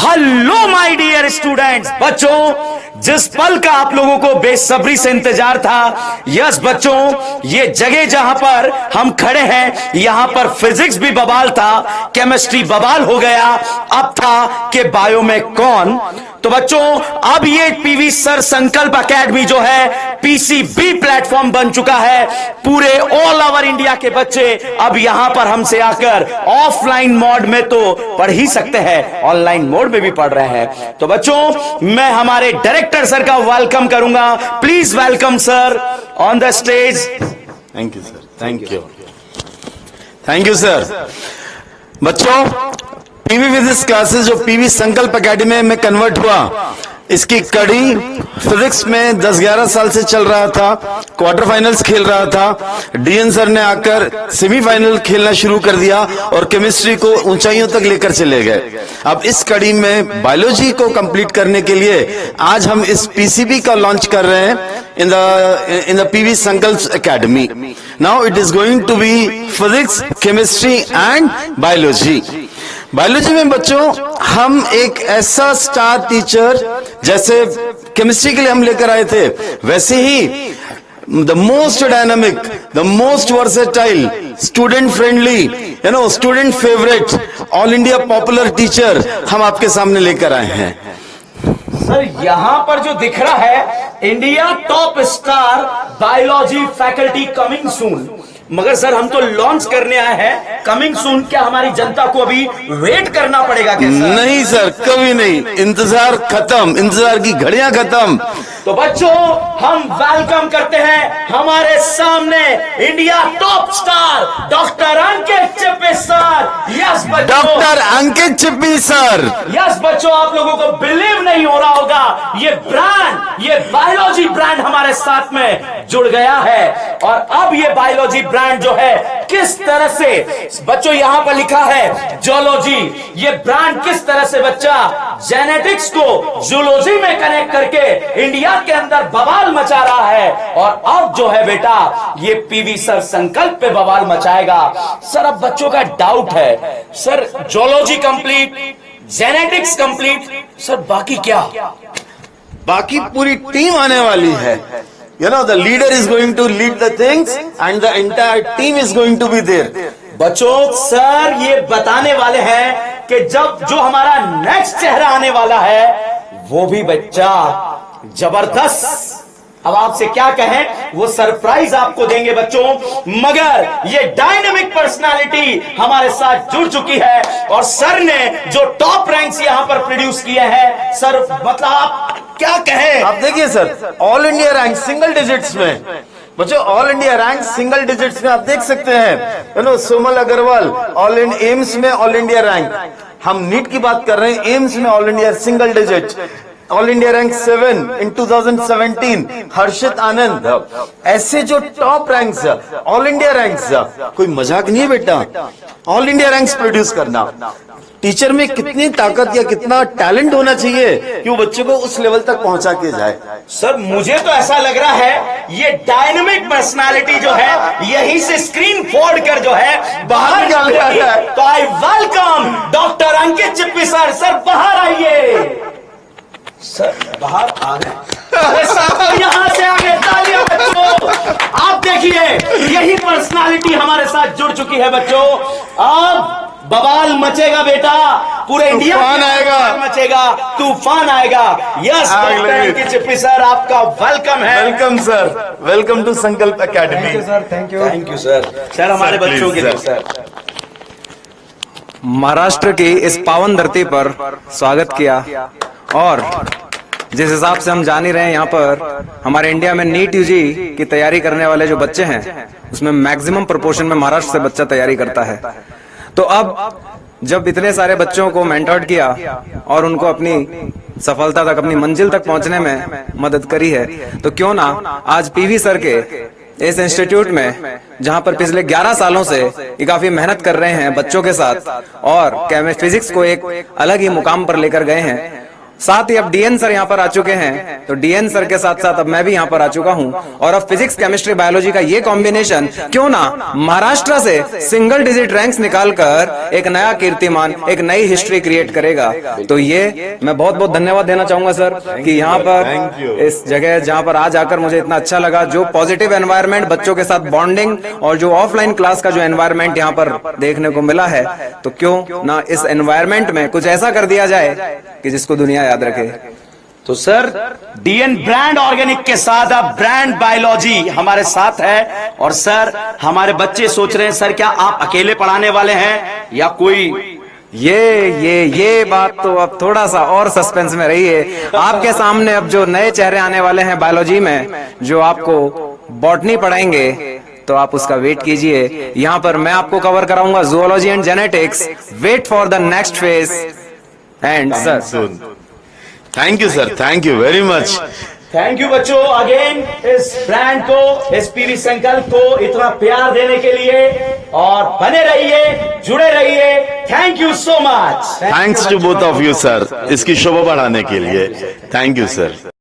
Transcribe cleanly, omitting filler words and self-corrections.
Hello my dear students, बच्चों जिस पल का आप लोगों को बेसब्री से इंतजार था, यस बच्चों, ये जगह जहां पर हम खड़े हैं, यहां पर फिजिक्स भी बवाल था, केमिस्ट्री बवाल हो गया, अब था कि बायो में कौन। तो बच्चों अब ये पीवी सर संकल्प एकेडमी जो है पीसीबी प्लेटफॉर्म बन चुका है। पूरे ऑल ओवर इंडिया के बच्चे अब यहां पर हमसे आकर ऑफलाइन मोड में तो पढ़ ही सकते हैं, ऑनलाइन मोड में भी पढ़ रहे हैं। तो बच्चों मैं हमारे डायरेक्टर सर का वेलकम करूंगा। Please welcome sir on the stage. Thank you sir, thank you, thank you sir. बच्चों पीवी फिजिक्स क्लासेस जो पीवी संकल्प एकेडमी में कन्वर्ट हुआ, इसकी कड़ी फिजिक्स में 10-11 साल से चल रहा था। क्वार्टर फाइनल्स खेल रहा था, डीएन सर ने आकर सेमीफाइनल खेलना शुरू कर दिया और केमिस्ट्री को ऊंचाइयों तक लेकर चले गए। अब इस कड़ी में बायोलॉजी को कंप्लीट करने के लिए आज हम इस पीसीबी का लॉन्च कर रहे हैं in the PV Sankalp Academy. Now it is going to be physics, chemistry and biology. Biology में बच्चों हम एक ऐसा स्टार टीचर, जैसे केमिस्ट्री के लिए हम लेकर आए थे, वैसे ही the most dynamic, the most versatile, student friendly, student favourite, all India popular teacher हम आपके सामने लेकर आए हैं। सर यहां पर जो दिख रहा है India top star biology faculty coming soon, मगर सर हम तो लॉन्च करने आए हैं, कमिंग सून क्या हमारी जनता को अभी वेट करना पड़ेगा क्या सर? नहीं सर, कभी नहीं, इंतजार खत्म, इंतजार की घड़ियां खत्म। तो बच्चों हम वेलकम करते हैं हमारे सामने India top star doctor Ankit Chippi sir. Yes बच्चों, doctor Ankit Chippi sir. Yes बच्चों, आप लोगों को बिलीव नहीं हो रहा होगा, ये ब्रांड, ये बायोलॉजी ब्रांड हमारे साथ में जुड़ गया है। और अब ये बायोलॉजी ब्रांड जो है किस तरह से, बच्चों यहां पर लिखा है जूलॉजी, ये ब्रांड किस तरह से बच्चा जेनेटिक्स को जूलॉजी में कनेक्ट करके इंडिया के अंदर बवाल मचा रहा है। और अब जो है बेटा ये पीवी सर संकल्प पे बवाल मचाएगा। सर अब बच्चों का डाउट है, sir zoology complete, genetics complete, sir बाकी क्या? बाकी पूरी टीम आने वाली है। The leader is going to lead the things and the entire team is going to be there. बच्चों सर ये बताने वाले हैं कि जब जो हमारा नेक्स्ट चेहरा आने वाला है वो भी बच्चा जबरदस्त। अब आपसे क्या कहें, वो सरप्राइज आपको देंगे बच्चों, मगर ये डायनामिक पर्सनालिटी हमारे साथ जुड़ चुकी है। और सर ने जो टॉप रैंक्स यहां पर प्रोड्यूस किए हैं, सर मतलब आप क्या कहें? आप देखिए sir, all India rank single digits में, बच्चों all India rank single digits में आप देख सकते हैं। सोमल अग्रवाल ऑल इन एम्स में ऑल इंडिया रैंक, हम नीट की बात कर रहे हैं, एम्स में all India single digit, all India rank 7 in 2017, Harshit Anand. ऐसे जो top ranks, all India ranks, कोई मजाक नहीं है बेटा, ऑल इंडिया रैंक्स प्रोड्यूस करना। टीचर में कितनी ताकत या कितना टैलेंट होना चाहिए कि वो बच्चे को उस लेवल तक पहुंचा के जाए। सर मुझे तो ऐसा लग रहा है ये डायनामिक पर्सनालिटी जो है यहीं से स्क्रीन फोड़ कर जो है बाहर निकल रही है। तो I welcome doctor Ankit Chippi sir. Sir बाहर आइए। सर बाहर आ गए, अरे सर यहां से आ गए, तालियां बच्चों। आप देखिए यही पर्सनालिटी हमारे साथ जुड़ चुकी है बच्चों। अब बवाल मचेगा बेटा, पूरे इंडिया तूफान आएगा, मचेगा, तूफान आएगा। Yes doctor Ankit Chippi sir आपका वेलकम है। वेलकम सर, वेलकम टू संकल्प academy. Sir thank you, thank you sir. Sir हमारे बच्चों के लिए सर महाराष्ट्र की इस पावन धरती पर स्वागत किया। और जिस हिसाब से हम जान ही रहे हैं, यहाँ पर हमारे इंडिया में नीट यूजी की तैयारी करने वाले जो बच्चे हैं उसमें मैक्सिमम प्रोपोर्शन में महाराष्ट्र से बच्चा तैयारी करता है। तो अब जब इतने सारे बच्चों को मेंटोर्ड किया और उनको अपनी सफलता तक, अपनी मंजिल तक पहुंचने में मदद करी है, तो क्यों ना आज पीवी सर के इस इंस्टीट्यूट में, जहां पर पिछले 11 सालों से ये काफी मेहनत कर रहे हैं बच्चों के साथ और फिजिक्स को एक अलग ही मुकाम पर लेकर गए हैं, साथ ही अब डीएन सर यहाँ पर आ चुके हैं, तो डीएन सर के साथ साथ अब मैं भी यहाँ पर आ चुका हूँ। और अब फिजिक्स, केमिस्ट्री, बायोलॉजी का ये कॉम्बिनेशन क्यों ना महाराष्ट्र से सिंगल डिजिट रैंक्स निकालकर एक नया कीर्तिमान, एक नई हिस्ट्री क्रिएट करेगा। तो ये मैं बहुत बहुत धन्यवाद देना चाहूंगा सर कि यहाँ पर इस जगह जहाँ पर आज आकर मुझे इतना अच्छा लगा, जो पॉजिटिव एनवायरनमेंट, बच्चों के साथ बॉन्डिंग और जो ऑफलाइन क्लास का जो एनवायरनमेंट यहाँ पर देखने को मिला है, तो क्यों ना इस एनवायरनमेंट में कुछ ऐसा कर दिया जाए कि जिसको दुनिया याद रखे। तो सर डीएन ब्रांड ऑर्गेनिक के साथ अब ब्रांड बायोलॉजी हमारे साथ है। और सर हमारे बच्चे सोच रहे हैं सर क्या आप अकेले पढ़ाने वाले हैं या कोई? ये बात तो अब थोड़ा सा और सस्पेंस में रही है। आपके सामने अब जो नए चेहरे आने वाले हैं बायोलॉजी में, जो आपको बॉटनी पढ़ाएंगे, तो आप उसका वेट कीजिए। यहाँ पर मैं आपको कवर कराऊंगा zoology and genetics. Wait for the next phase. And sir thank you sir, thank you very much. Thank you बच्चों अगेन इस ब्रांड को, इस पीवी संकल्प को इतना प्यार देने के लिए। और बने रहिए, जुड़े रहिए। Thank you so much. Thanks to both of you sir, इसकी शोभा बढ़ाने के लिए। Thank you sir.